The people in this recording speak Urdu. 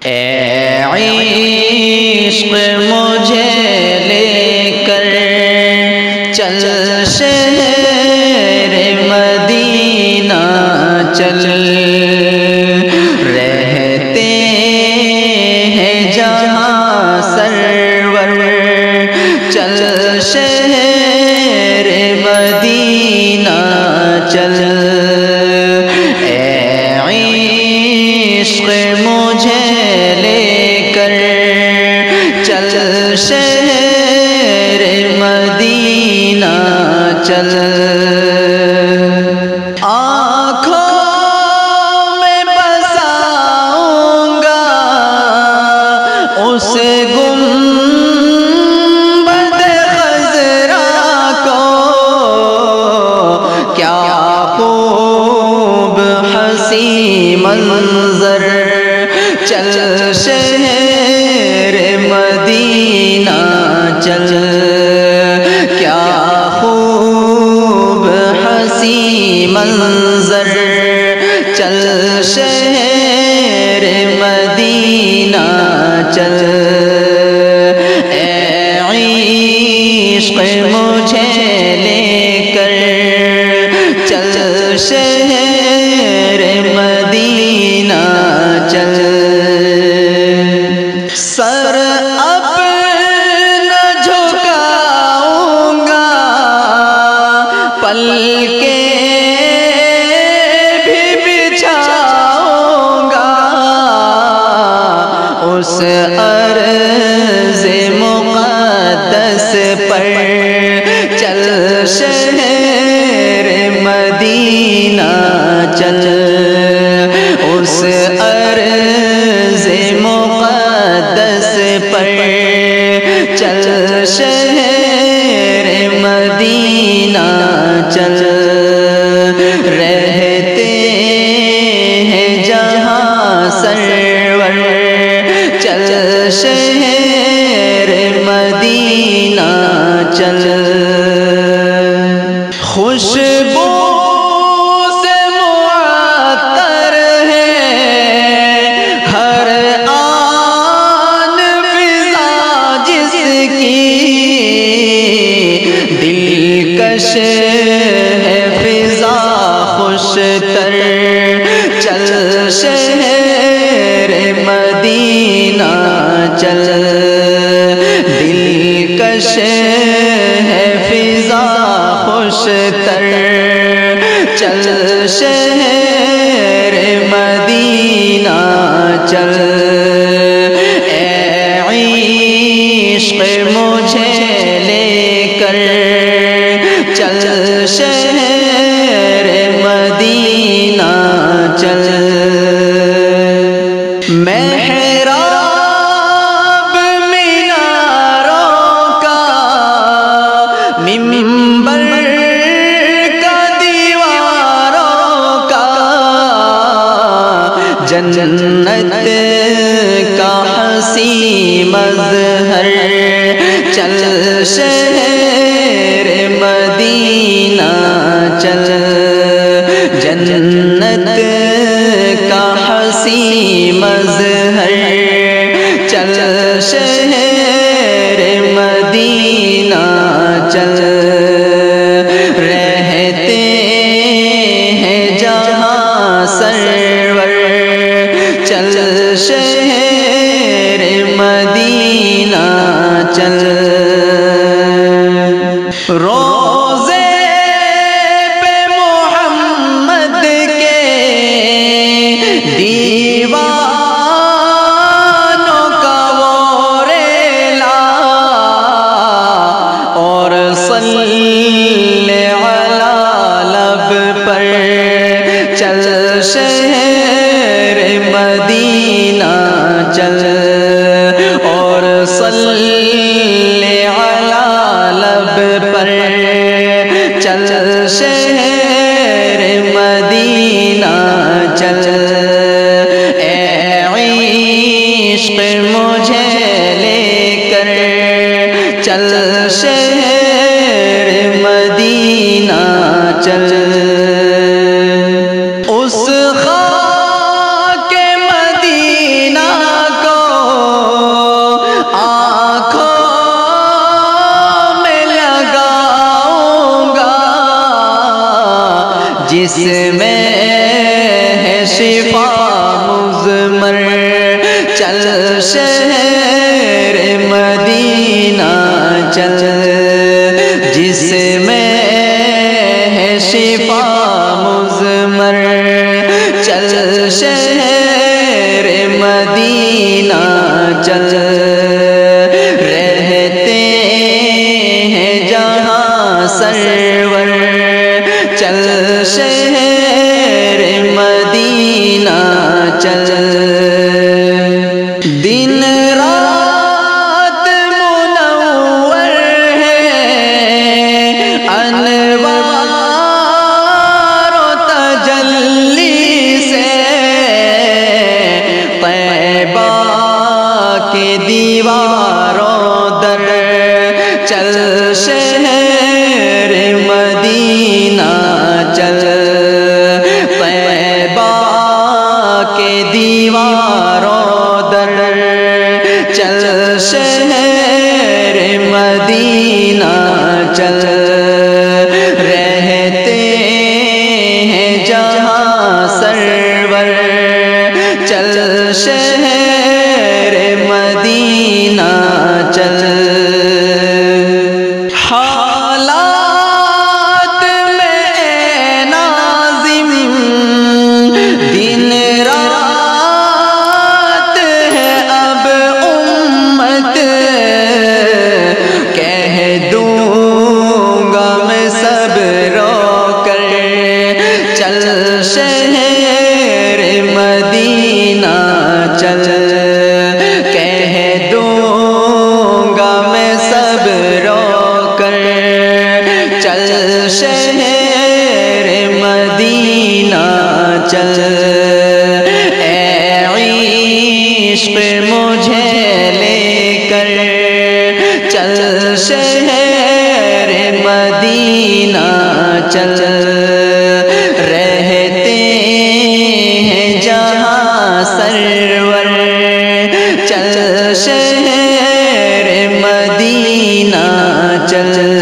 اے عشق مجھے لے کر چل شہر مدینہ چل، رہتے ہیں جہاں سرور، چل شہر مدینہ چل، اے عشق مجھے لے کر چل شہر مدینہ چل، آنکھوں میں بساؤں گا اس گنبد خضرا کو، کیا خوب حسین منظر، چل شہر مدینہ چل، کیا خوب حسین منظر، چل شہر مدینہ چل، اے عشق مجھے لے کر چل شہر مدینہ چل، سر اب نہ جھکاؤں گا، پلکیں بھی بچھاؤں گا اس عرض مقدس پر، چل شہر مدینہ چل، اس عرض مقدس پر، چل شہر مدینہ چل، رہتے ہیں جہاں سرور، چل شہر مدینہ چل، خوشبو سے معطر ہے ہر آن فضا جس کی، دلکش ہے فضا خوش تر، چل شہر مدینہ چل، دلکش ہے فضا خوش تر، چل شہر مدینہ چل، اے عشق مجھے لے کر چل شہر مدینہ چل، محراب میناروں کا، منبر کا، دیواروں کا، جنت کا حسین مظہر، چل شہر مدینہ چل، جنت کا حسین مظہر، چل شہر مدینہ چل، رہتے ہیں جہاں سرور، چل شہر مدینہ چل، روزے پہ محمد کے دیوانوں کا وہ ریلا، اور صلی علی لب پر، چل شہر مدینہ چل، اور صلی علی لب پر، چل شہر مدینہ چل، اے عشق مجھے لے کر چل شہر مدینہ چل، اس خاک مدینہ جس میں ہے شفا مضمر، چل شہر مدینہ چل، جس میں ہے شفا مضمر، چل شہر مدینہ چل، رہتے ہیں جہاں سرور، چل شہر مدینہ چل، دن رات منور ہے انوار و تجلی سے، طیبہ کے دیواروں در، چل شہر مدینہ چل، طیبہ کے دیواروں در، چل شہر مدینہ چل، رہتے ہیں جہاں سرور، چل شہر مدینہ چل، حالات میں ناظم دن رات ہے اب امت، کہہ دوں گا میں سب رو کر، چل شہر مدینہ چل، کہہ دوں گا میں سب رو کر، چل شہر مدینہ چل، اے عشق مجھے لے کر، چل شہر مدینہ چل، رہتے ہیں جہاں سرور، چل شہر مدینہ چل۔